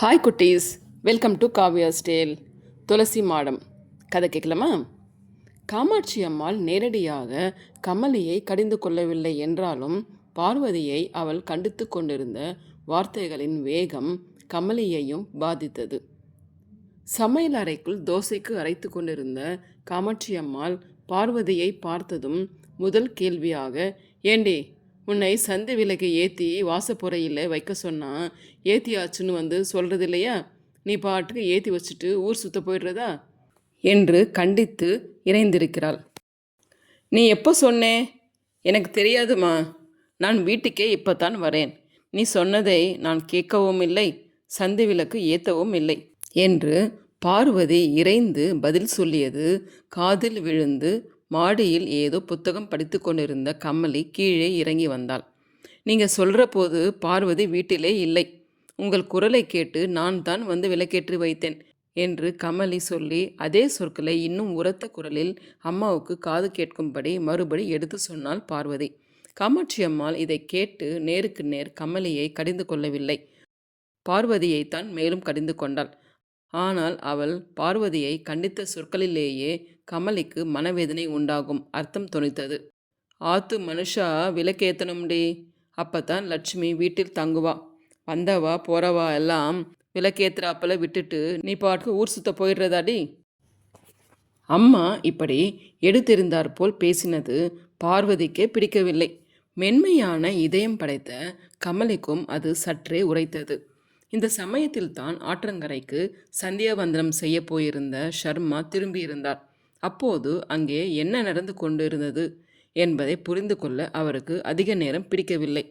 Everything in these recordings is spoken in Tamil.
ஹாய் குட்டீஸ், வெல்கம் டு காவ்யாஸ் டேல். துளசி மாடம் கதை கேட்கலாமா? காமாட்சி அம்மாள் நேரடியாக கமலியை கடிந்து கொள்ளவில்லை என்றாலும் பார்வதியை அவள் கண்டித்து கொண்டிருந்த வார்த்தைகளின் வேகம் கமலியையும் பாதித்தது. சமையல் அறைக்குள் தோசைக்கு அரைத்து கொண்டிருந்த காமாட்சி அம்மாள் பார்வதியை பார்த்ததும் முதல் கேள்வியாக, ஏண்டி, உன்னை சந்தி விலைக்கு ஏற்றி வாசப்புறையில் வைக்க சொன்னால் ஏற்றியாச்சுன்னு வந்து சொல்கிறது இல்லையா? நீ பாட்டுக்கு ஏற்றி வச்சுட்டு ஊர் சுத்த போயிடுறதா என்று கண்டித்து இறைந்திருக்கிறாள். நீ எப்போ சொன்னே? எனக்கு தெரியாதுமா. நான் வீட்டுக்கே இப்போ தான் வரேன். நீ சொன்னதை நான் கேட்கவும் இல்லை, சந்தி விளக்கு ஏற்றவும் இல்லை என்று பார்வதி இறைந்து பதில் சொல்லியது காதில் விழுந்து மாடியில் ஏதோ புத்தகம் படித்து கொண்டிருந்த கமலி கீழே இறங்கி வந்தாள். நீங்கள் சொல்கிற போது பார்வதி வீட்டிலே இல்லை. உங்கள் குரலை கேட்டு நான் தான் வந்து விளக்கேற்றி வைத்தேன் என்று கமலி சொல்லி அதே சொற்களை இன்னும் உரத்த குரலில் அம்மாவுக்கு காது கேட்கும்படி மறுபடி எடுத்து சொன்னாள் பார்வதி. காமாட்சி அம்மாள் இதை கேட்டு நேருக்கு நேர் கமலியை கடிந்து கொள்ளவில்லை, பார்வதியைத்தான் மேலும் கடிந்து கொண்டாள். ஆனால் அவள் பார்வதியை கண்டித்த சொற்களிலேயே கமலிக்கு மனவேதனை உண்டாகும் அர்த்தம் தொனித்தது. ஆத்து மனுஷா விளக்கேத்தணும்டி, அப்பத்தான் லட்சுமி வீட்டில் தங்குவா. வந்தவா போறவா எல்லாம் விளக்கேத்துறாப்பல விட்டுட்டு நீ பாட்டுக்கு ஊர் சுத்த போயிடுறதாடி. அம்மா இப்படி எடுத்தெறிந்தாற் போல் பேசினது பார்வதிக்கே பிடிக்கவில்லை. மென்மையான இதயம் படைத்த கமலிக்கும் அது சற்றே உரைத்தது. இந்த சமயத்தில்தான் ஆற்றங்கரைக்கு சந்தியாவந்தனம் செய்ய போயிருந்த ஷர்மா திரும்பியிருந்தார். அப்போது அங்கே என்ன நடந்து கொண்டிருந்தது என்பதை புரிந்து கொள்ள அவருக்கு அதிக நேரம் பிடிக்கவில்லை.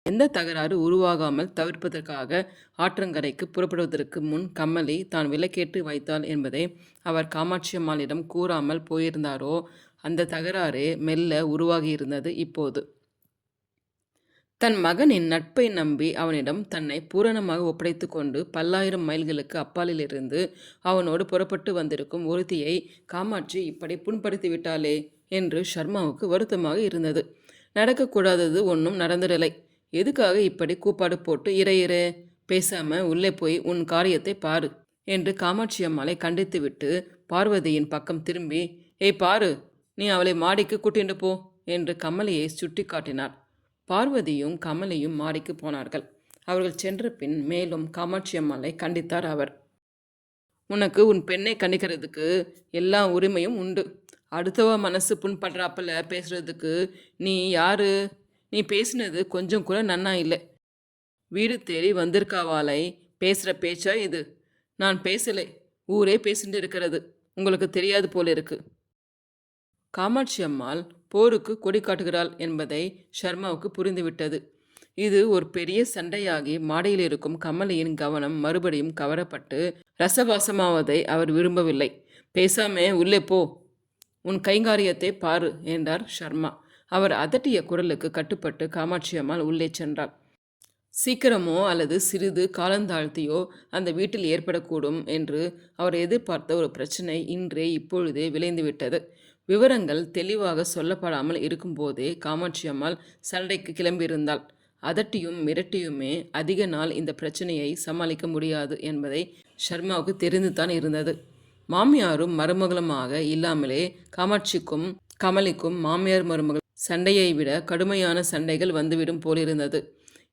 எந்த தகராறு உருவாகாமல் தவிர்ப்பதற்காக ஆற்றங்கரைக்கு புறப்படுவதற்கு முன் கமலி தான் விலக்கேற்றி வைத்தாள் என்பதை அவர் காமாட்சி அம்மாளிடம் கூறாமல் போயிருந்தாரோ அந்த தகராறே மெல்ல உருவாகியிருந்தது. இப்போது தன் மகனின் நட்பை நம்பி அவனிடம் தன்னை பூரணமாக ஒப்படைத்து கொண்டு 10,000 மைல்களுக்கு அப்பாலிலிருந்து அவனோடு புறப்பட்டு வந்திருக்கும் ஒருத்தியை காமாட்சி இப்படி புண்படுத்தி விட்டாளே என்று ஷர்மாவுக்கு வருத்தமாக இருந்தது. நடக்கக்கூடாதது ஒன்றும் நடந்துடலை. எதுக்காக இப்படி கூப்பாடு போட்டு இறையிறே? பேசாம உள்ளே போய் உன் காரியத்தை பாரு என்று காமாட்சி அம்மாளை கண்டித்துவிட்டு பார்வதியின் பக்கம் திரும்பி, ஏய் பாரு, நீ அவளை மாடிக்கு கூட்டிண்டு போ என்று கமலியை சுட்டி காட்டினார். பார்வதியும் கமலியும் மாடிக்கு போனார்கள். அவர்கள் சென்ற பின் மேலும் காமாட்சி அம்மாளை கண்டித்தார் அவர். உனக்கு உன் பெண்ணை கண்டிக்கிறதுக்கு எல்லா உரிமையும் உண்டு. அடுத்தவ மனசு புண்படுறாப்பல பேசுறதுக்கு நீ யாரு? நீ பேசினது கொஞ்சம் கூட நன்னா இல்லை. வீடு தேடி வந்திருக்காவாலை பேசுகிற பேச்சா இது? நான் பேசலை, ஊரே பேசிட்டு இருக்கிறது. உங்களுக்கு தெரியாது போல இருக்கு. காமாட்சி அம்மாள் போருக்கு கொடி காட்டுகிறாள் என்பதை ஷர்மாவுக்கு புரிந்துவிட்டது. இது ஒரு பெரிய சண்டையாகி மாடியில் இருக்கும் கமலியின் கவனம் மறுபடியும் கவரப்பட்டு ரசவாசமாவதை அவர் விரும்பவில்லை. பேசாமே உள்ளே போ, உன் கைங்காரியத்தை பாரு என்றார் ஷர்மா. அவர் அதட்டிய குரலுக்கு கட்டுப்பட்டு காமாட்சி அம்மாள் உள்ளே சென்றாள். சீக்கிரமோ அல்லது சிறிது காலந்தாழ்த்தியோ அந்த வீட்டில் ஏற்படக்கூடும் என்று அவர் எதிர்பார்த்த ஒரு பிரச்சனை இப்பொழுதே விளைந்துவிட்டது. விவரங்கள் தெளிவாக சொல்லப்படாமல் இருக்கும்போதே காமாட்சி அம்மாள் சண்டைக்கு கிளம்பியிருந்தாள். அதட்டியும் மிரட்டியுமே அதிக நாள் இந்த பிரச்சனையை சமாளிக்க முடியாது என்பதை ஷர்மாவுக்கு தெரிந்துதான் இருந்தது. மாமியாரும் மருமகளுமாக இல்லாமலே காமாட்சிக்கும் கமலிக்கும் மாமியார் மருமகள் சண்டையை விட கடுமையான சண்டைகள் வந்துவிடும் போலிருந்தது.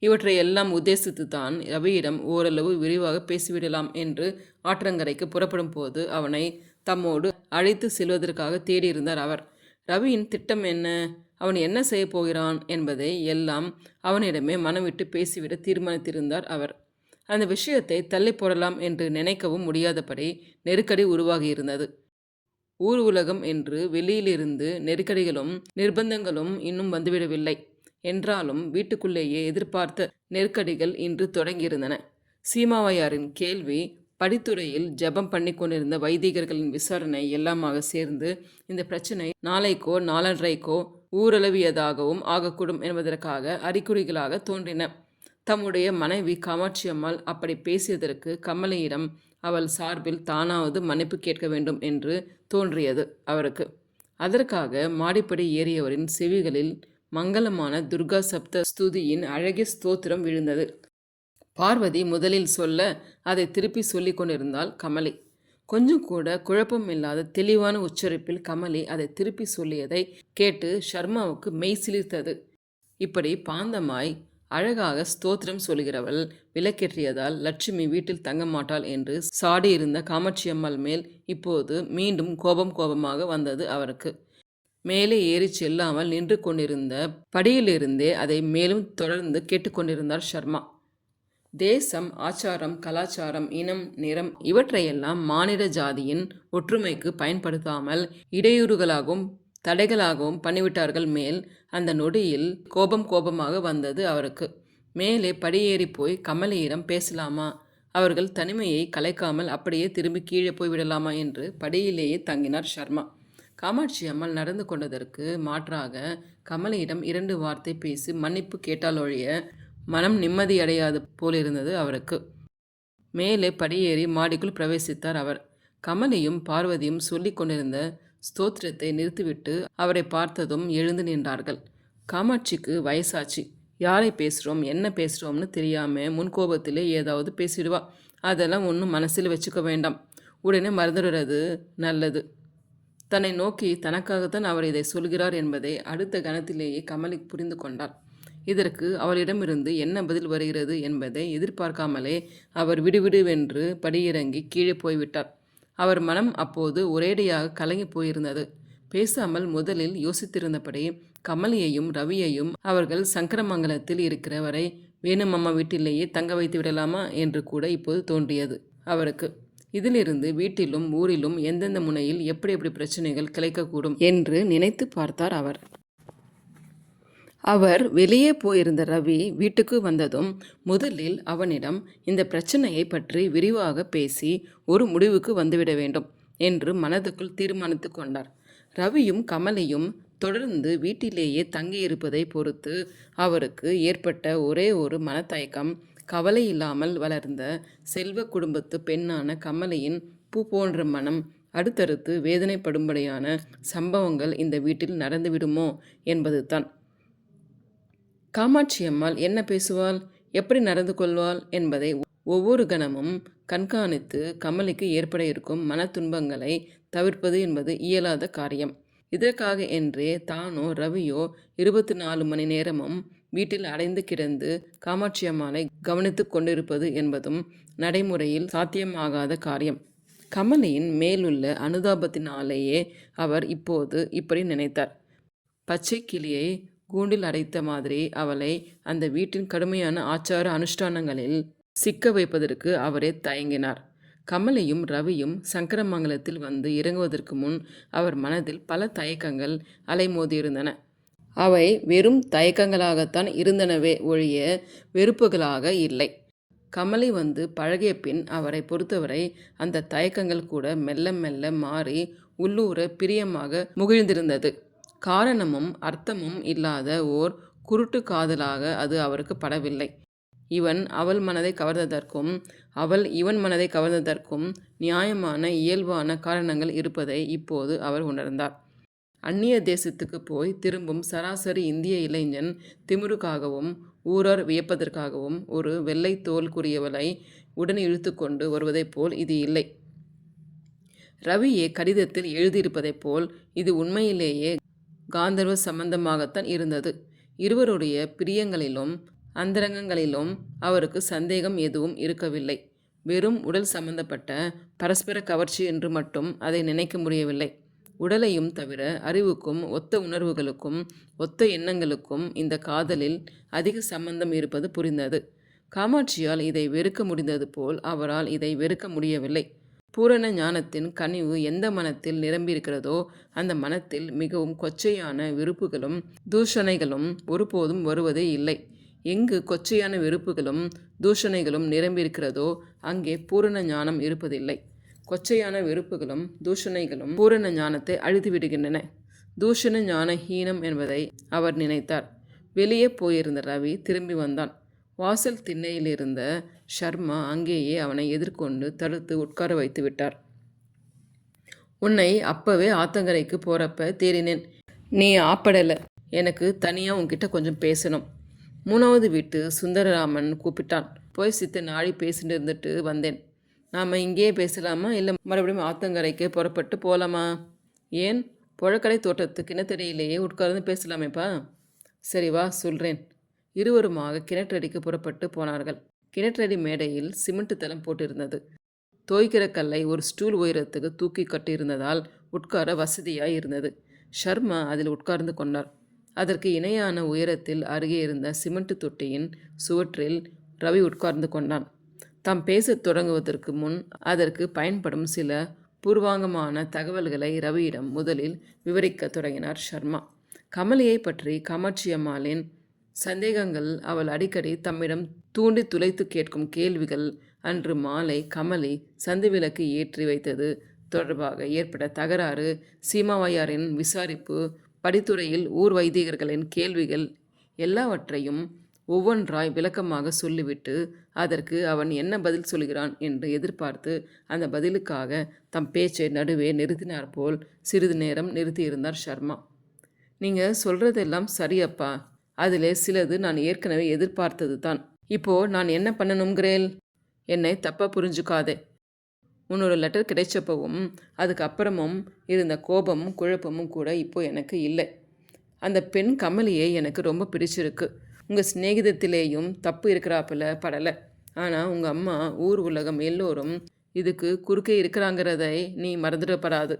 இவற்றை எல்லாம் உத்தேசித்து தான் ரவியிடம் ஓரளவு விரிவாக பேசிவிடலாம் என்று ஆற்றங்கரைக்கு புறப்படும் போது அவனை தம்மோடு அழைத்து செல்வதற்காக தேடியிருந்தார் அவர். ரவியின் திட்டம் என்ன, அவன் என்ன செய்ய போகிறான் என்பதை எல்லாம் அவனிடமே மனம் விட்டு பேசிவிட தீர்மானித்திருந்தார் அவர். அந்த விஷயத்தை தள்ளி போடலாம் என்று நினைக்கவும் முடியாதபடி நெருக்கடி உருவாகியிருந்தது. ஊர் உலகம் என்று வெளியிலிருந்து நெருக்கடிகளும் நிர்பந்தங்களும் இன்னும் வந்துவிடவில்லை என்றாலும் வீட்டுக்குள்ளேயே எதிர்பார்த்த நெருக்கடிகள் இன்று தொடங்கியிருந்தன. சீமாவையாரின் கேள்வி, படித்துறையில் ஜபம் பண்ணி கொண்டிருந்த வைதிகர்களின் விசாரணை எல்லாமாக சேர்ந்து இந்த பிரச்சனை நாளைக்கோ நாளன்றைக்கோ ஊரளவியதாகவும் ஆகக்கூடும் என்பதற்காக அறிகுறிகளாக தோன்றின. தம்முடைய மனைவி காமாட்சி அம்மாள் அப்படி பேசியதற்கு கமலியிடம் அவள் சார்பில் தானாவது மன்னிப்பு கேட்க வேண்டும் என்று தோன்றியது அவருக்கு. அதற்காக மாடிப்படி ஏறியவரின் செவிகளில் மங்களமான துர்கா சப்த ஸ்துதியின் அழகிய ஸ்தோத்திரம் விழுந்தது. பார்வதி முதலில் சொல்ல அதை திருப்பி சொல்லி கொண்டிருந்தாள் கமலி. கொஞ்சம் கூட குழப்பம் இல்லாத தெளிவான உச்சரிப்பில் கமலி அதை திருப்பி சொல்லியதை கேட்டு ஷர்மாவுக்கு மெய் சிலிர்த்தது. இப்படி பாந்தமாய் அழகாக ஸ்தோத்திரம் சொல்கிறவள் விளக்கேற்றியதால் லட்சுமி வீட்டில் தங்க மாட்டாள் என்று சாடியிருந்த காமாட்சியம்மாள் மேல் இப்போது மீண்டும் கோபமாக வந்தது அவருக்கு. மேலே ஏறி செல்லாமல் நின்று கொண்டிருந்த படியிலிருந்தே அதை மேலும் தொடர்ந்து கேட்டுக்கொண்டிருந்தார் ஷர்மா. தேசம், ஆச்சாரம், கலாச்சாரம், இனம், நிறம் இவற்றையெல்லாம் மானிட ஜாதியின் ஒற்றுமைக்கு பயன்படுத்தாமல் இடையூறுகளாகவும் தடைகளாகவும் பண்ணிவிட்டார்கள் மேல் அந்த நொடியில் கோபமாக வந்தது அவருக்கு. மேலே படியேறி போய் கமலியிடம் பேசலாமா, அவர்கள் தனிமையை கலைக்காமல் அப்படியே திரும்பி கீழே போய் விடலாமா என்று படியிலேயே தங்கினார் ஷர்மா. காமாட்சி அம்மாள் நடந்து கொண்டதற்கு மாற்றாக கமலியிடம் 2 வார்த்தை பேசி மன்னிப்பு கேட்டாலொழிய மனம் நிம்மதியடையாது போலிருந்தது அவருக்கு. மேலே படியேறி மாடிக்குள் பிரவேசித்தார் அவர். கமலியும் பார்வதியும் சொல்லி கொண்டிருந்த ஸ்தோத்திரத்தை நிறுத்திவிட்டு அவரை பார்த்ததும் எழுந்து நின்றார்கள். காமாட்சிக்கு வயசாச்சு. யாரை பேசுகிறோம் என்ன பேசுகிறோம்னு தெரியாமல் முன்கோபத்திலே ஏதாவது பேசிடுவா. அதெல்லாம் ஒன்றும் மனசில் வச்சுக்க வேண்டாம். உடனே மறந்துடுறது நல்லது. தன்னை நோக்கி தனக்காகத்தான் அவர் இதை சொல்கிறார் என்பதை அடுத்த கணத்திலேயே கமலி புரிந்து கொண்டார். இதற்கு அவளிடமிருந்து என்ன பதில் வருகிறது என்பதை எதிர்பார்க்காமலே அவர் விடுவிடுவென்று படியிறங்கி கீழே போய்விட்டார். அவர் மனம் அப்போது ஒரேடியாக கலங்கி போயிருந்தது. பேசாமல் முதலில் யோசித்திருந்தபடி கமலியையும் ரவியையும் அவர்கள் சங்கரமங்கலத்தில் இருக்கிற வரை வேணுமம்மா வீட்டிலேயே தங்க வைத்து விடலாமா என்று கூட இப்போது தோன்றியது அவருக்கு. இதிலிருந்து வீட்டிலும் ஊரிலும் எந்தெந்த முனையில் எப்படி பிரச்சனைகள் கிளைக்கக்கூடும் என்று நினைத்து பார்த்தார் அவர். அவர் வெளியே போயிருந்த ரவி வீட்டுக்கு வந்ததும் முதலில் அவனிடம் இந்த பிரச்சனையை பற்றி விரிவாக பேசி ஒரு முடிவுக்கு வந்துவிட வேண்டும் என்று மனதுக்குள் தீர்மானித்து கொண்டார். ரவியும் கமலியும் தொடர்ந்து வீட்டிலேயே தங்கியிருப்பதை பொறுத்து அவருக்கு ஏற்பட்ட ஒரே ஒரு மனத்தயக்கம், கவலை இல்லாமல் வளர்ந்த செல்வ குடும்பத்து பெண்ணான கமலியின் பூ போன்ற மனம் அடுத்தடுத்து வேதனைப்படும்படியான சம்பவங்கள் இந்த வீட்டில் நடந்துவிடுமோ என்பது தான். காமாட்சி அம்மாள் என்ன பேசுவாள், எப்படி நடந்து கொள்வாள் என்பதை ஒவ்வொரு கணமும் கண்காணித்து கமலிக்கு ஏற்பட இருக்கும் மன துன்பங்களை தவிர்ப்பது என்பது இயலாத காரியம். இதற்காக என்றே தானோ ரவியோ 24 மணி நேரமும் வீட்டில் அடைந்து கிடந்து காமாட்சி அம்மாளை கவனித்து கொண்டிருப்பது என்பதும் நடைமுறையில் சாத்தியமாகாத காரியம். கமலியின் மேலுள்ள அனுதாபத்தினாலேயே அவர் இப்போது இப்படி நினைத்தார். பச்சை கிளியை கூண்டில் அடைத்த மாதிரி அவளை அந்த வீட்டின் கடுமையான ஆச்சார அனுஷ்டானங்களில் சிக்க வைப்பதற்கு அவரே தயங்கினார். கமலியும் ரவியும் சங்கரமங்கலத்தில் வந்து இறங்குவதற்கு முன் அவர் மனதில் பல தயக்கங்கள் அலைமோதியிருந்தன. அவை வெறும் தயக்கங்களாகத்தான் இருந்தனவே ஒழிய வெறுப்புகளாக இல்லை. கமலி வந்து பழகிய பின் அவரை பொறுத்தவரை அந்த தயக்கங்கள் கூட மெல்ல மெல்ல மாறி உள்ளூர பிரியமாக முகிழ்ந்திருந்தது. காரணமும் அர்த்தமும் இல்லாத ஓர் குருட்டு காதலாக அது அவருக்கு படவில்லை. இவன் அவள் மனதை கவர்ந்ததற்கும் அவள் இவன் மனதை கவர்ந்ததற்கும் நியாயமான இயல்பான காரணங்கள் இருப்பதை இப்போது அவர் உணர்ந்தார். அந்நிய தேசத்துக்கு போய் திரும்பும் சராசரி இந்திய இளைஞன் திமிருக்காகவும் ஊரார் வியப்பதற்காகவும் ஒரு வெள்ளை தோல்குரியவளை உடன் இழுத்து கொண்டு வருவதைப் போல் இது இல்லை. ரவியே கடிதத்தில் எழுதியிருப்பதைப் போல் இது உண்மையிலேயே காந்தர்வ சம்பந்தமாகத்தான் இருந்தது. இருவருடைய பிரியங்களிலும் அந்தரங்கங்களிலும் அவருக்கு சந்தேகம் எதுவும் இருக்கவில்லை. வெறும் உடல் சம்பந்தப்பட்ட பரஸ்பர கவர்ச்சி என்று மட்டும் அதை நினைக்க முடியவில்லை. உடலையும் தவிர அறிவுக்கும் ஒத்த உணர்வுகளுக்கும் ஒத்த எண்ணங்களுக்கும் இந்த காதலில் அதிக சம்பந்தம் இருப்பது புரிந்தது. காமாட்சியால் இதை வெறுக்க முடிந்தது போல் அவரால் இதை வெறுக்க முடியவில்லை. பூரண ஞானத்தின் கனிவு எந்த மனத்தில் நிரம்பியிருக்கிறதோ அந்த மனத்தில் மிகவும் கொச்சையான விருப்புகளும் தூஷணைகளும் ஒருபோதும் வருவதே இல்லை. எங்கு கொச்சையான விருப்புகளும் தூஷணைகளும் நிரம்பியிருக்கிறதோ அங்கே பூரண ஞானம் இருப்பதில்லை. கொச்சையான வெறுப்புகளும் தூஷணைகளும் பூரண ஞானத்தை அழித்து விடுகின்றன. தூஷண ஞான ஹீனம் என்பதை அவர் நினைத்தார். வெளியே போயிருந்த ரவி திரும்பி வந்தான். வாசல் திண்ணையில் இருந்த ஷர்மா அங்கேயே அவனை எதிர்கொண்டு தடுத்து உட்கார வைத்து விட்டார். உன்னை அப்பவே ஆத்தங்கரைக்கு போகிறப்ப தேறினேன். நீ ஆப்படலை. எனக்கு தனியாக உன்கிட்ட கொஞ்சம் பேசணும். 3வது வீட்டு சுந்தரராமன் கூப்பிட்டான். போய் சித்த நாழி பேசிட்டு இருந்துட்டு வந்தேன். நாம் இங்கேயே பேசலாமா, இல்லை மறுபடியும் ஆத்தங்கரைக்கு புறப்பட்டு போகலாமா? ஏன், புழக்கடை தோட்டத்து கிணத்தடியிலேயே உட்கார்ந்து பேசலாமேப்பா. சரி வா, சொல்கிறேன். இருவருமாக கிணற்றடிக்கு புறப்பட்டு போனார்கள். கிணற்றடி மேடையில் சிமெண்ட் தளம் போட்டிருந்தது. தோய்க்கிற கல்லை ஒரு ஸ்டூல் உயரத்துக்கு தூக்கி கட்டியிருந்ததால் உட்கார வசதியாய் இருந்தது. ஷர்மா அதில் உட்கார்ந்து கொண்டார். அதற்கு இணையான உயரத்தில் அருகே இருந்த சிமெண்ட் தொட்டியின் சுவற்றில் ரவி உட்கார்ந்து கொண்டான். தாம் பேசத் தொடங்குவதற்கு முன் அதற்கு பயன்படும் சில பூர்வாங்கமான தகவல்களை ரவியிடம் முதலில் விவரிக்கத் தொடங்கினார் ஷர்மா. கமலியை பற்றி காமாட்சி அம்மாளின் சந்தேகங்கள், அவள் அடிக்கடி தம்மிடம் தூண்டி துளைத்து கேட்கும் கேள்விகள், அன்று மாலை கமலி சந்து விளக்கு ஏற்றி வைத்தது தொடர்பாக ஏற்பட்ட தகராறு, சீமாவையாரின் விசாரிப்பு, படித்துறையில் ஊர் வைதிகர்களின் கேள்விகள் எல்லாவற்றையும் ஒவ்வொன்றாய் விளக்கமாக சொல்லிவிட்டு அதற்கு அவன் என்ன பதில் சொல்கிறான் என்று எதிர்பார்த்து அந்த பதிலுக்காக தம் பேச்சை நடுவே நிறுத்தினார் போல் சிறிது நேரம் நிறுத்தியிருந்தார் ஷர்மா. நீங்கள் சொல்கிறதெல்லாம் சரியப்பா, அதிலே சிலது நான் ஏற்கனவே எதிர்பார்த்தது தான். இப்போது நான் என்ன பண்ணணுங்கிறேன்? என்னை தப்பாக புரிஞ்சுக்காதே. உன்னோட லெட்டர் கிடைச்சப்பவும் அதுக்கப்புறமும் இருந்த கோபமும் குழப்பமும் கூட இப்போ எனக்கு இல்லை. அந்த பெண் கமலியை எனக்கு ரொம்ப பிடிச்சிருக்கு. உங்கள் சிநேகிதத்திலேயும் தப்பு இருக்கிறாப்புல படலை. ஆனால் உங்கள் அம்மா, ஊர் உலகம் எல்லோரும் இதுக்கு குறுக்கே இருக்கிறாங்கிறதை நீ மறந்துடப்படாது.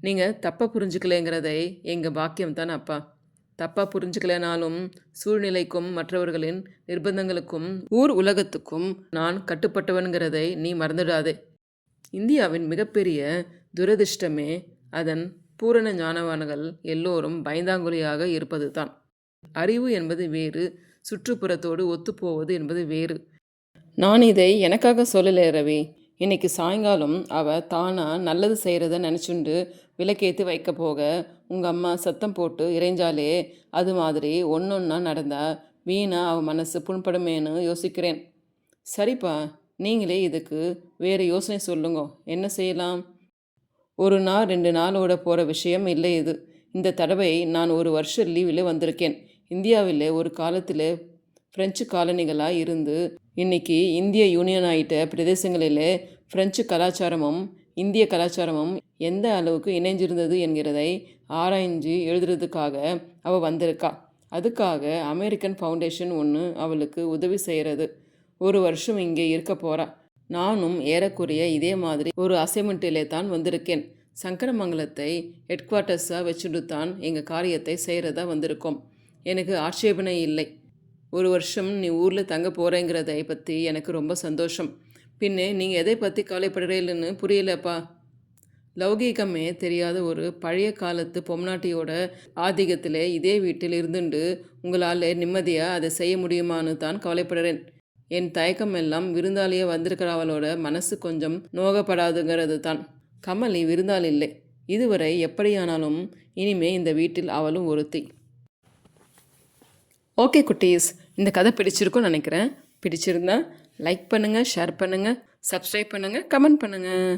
நீங்கள் தப்பாக புரிஞ்சுக்கலைங்கிறதை எங்கள் பாக்கியம் தான் அப்பா. தப்பாக புரிஞ்சுக்கலைனாலும் சூழ்நிலைக்கும் மற்றவர்களின் நிர்பந்தங்களுக்கும் ஊர் உலகத்துக்கும் நான் கட்டுப்பட்டவன்கிறதை நீ மறந்துடாதே. இந்தியாவின் மிகப்பெரிய துரதிர்ஷ்டமே அதன் பூரண ஞானவான்கள் எல்லோரும் பயந்தாங்குழியாக இருப்பது தான். அறிவு என்பது வேறு, சுற்றுப்புறத்தோடு ஒத்துப்போவது என்பது வேறு. நான் இதை எனக்காக சொல்லலை ரவி. இன்னைக்கு சாயங்காலம் அவள் தானா நல்லது செய்கிறத நினச்சுண்டு விளக்கேற்றி வைக்க போக உங்கள் அம்மா சத்தம் போட்டு இறைஞ்சாலே அது மாதிரி ஒன்றொன்னா நடந்தா வீணா அவள் மனசு புண்படுமேன்னு யோசிக்கிறேன். சரிப்பா, நீங்களே இதுக்கு வேறு யோசனை சொல்லுங்க. என்ன செய்யலாம்? 1 நாள் 2 நாளோட போகிற விஷயம் இல்லை இது. இந்த தடவை நான் 1 வருஷம் லீவில் வந்திருக்கேன். இந்தியாவில் ஒரு காலத்தில் பிரெஞ்சு காலனிகளாக இருந்து இன்றைக்கி இந்திய யூனியன் ஆகிட்ட பிரதேசங்களில் பிரெஞ்சு கலாச்சாரமும் இந்திய கலாச்சாரமும் எந்த அளவுக்கு இணைஞ்சிருந்தது என்கிறதை ஆராய்ஞ்சு எழுதுறதுக்காக அவள் வந்திருக்கா. அதுக்காக அமெரிக்கன் ஃபவுண்டேஷன் ஒன்று அவளுக்கு உதவி செய்கிறது. 1 வருஷம் இங்கே இருக்க போகிறா. நானும் ஏறக்குறைய இதே மாதிரி ஒரு அசைன்மெண்ட்டிலே தான் வந்திருக்கேன். சங்கரமங்கலத்தை ஹெட் குவார்ட்டர்ஸாக வச்சுட்டு தான் எங்கள் காரியத்தை செய்கிறதா வந்திருக்கோம். எனக்கு ஆட்சேபனை இல்லை. 1 வருஷம் நீ ஊரில் தங்க போகிறேங்கிறதை பற்றி எனக்கு ரொம்ப சந்தோஷம். பின்னே நீங்கள் எதை பற்றி கவலைப்படுறீங்கன்னு புரியலப்பா. லௌகீகமே தெரியாத ஒரு பழைய காலத்து பொம்நாட்டியோட ஆதிக்கத்தில் இதே வீட்டில் இருந்துண்டு உங்களால் நிம்மதியாக அதை செய்ய முடியுமான்னு தான் கவலைப்படுறேன். என் தயக்கம் எல்லாம் விருந்தாளியே வந்திருக்கிறவளோட மனசு கொஞ்சம் நோகப்படாதுங்கிறது தான். கமலி விருந்தாள் இல்லை. இதுவரை எப்படியானாலும் இனிமே இந்த வீட்டில் அவளும் ஒருத்தி. ஓகே குட்டீஸ், இந்த கதை பிடிச்சிருக்கும்னு நினைக்கிறேன். பிடிச்சிருந்தா லைக் பண்ணுங்கள், ஷேர் பண்ணுங்கள், சப்ஸ்கிரைப் பண்ணுங்கள், கமெண்ட் பண்ணுங்கள்.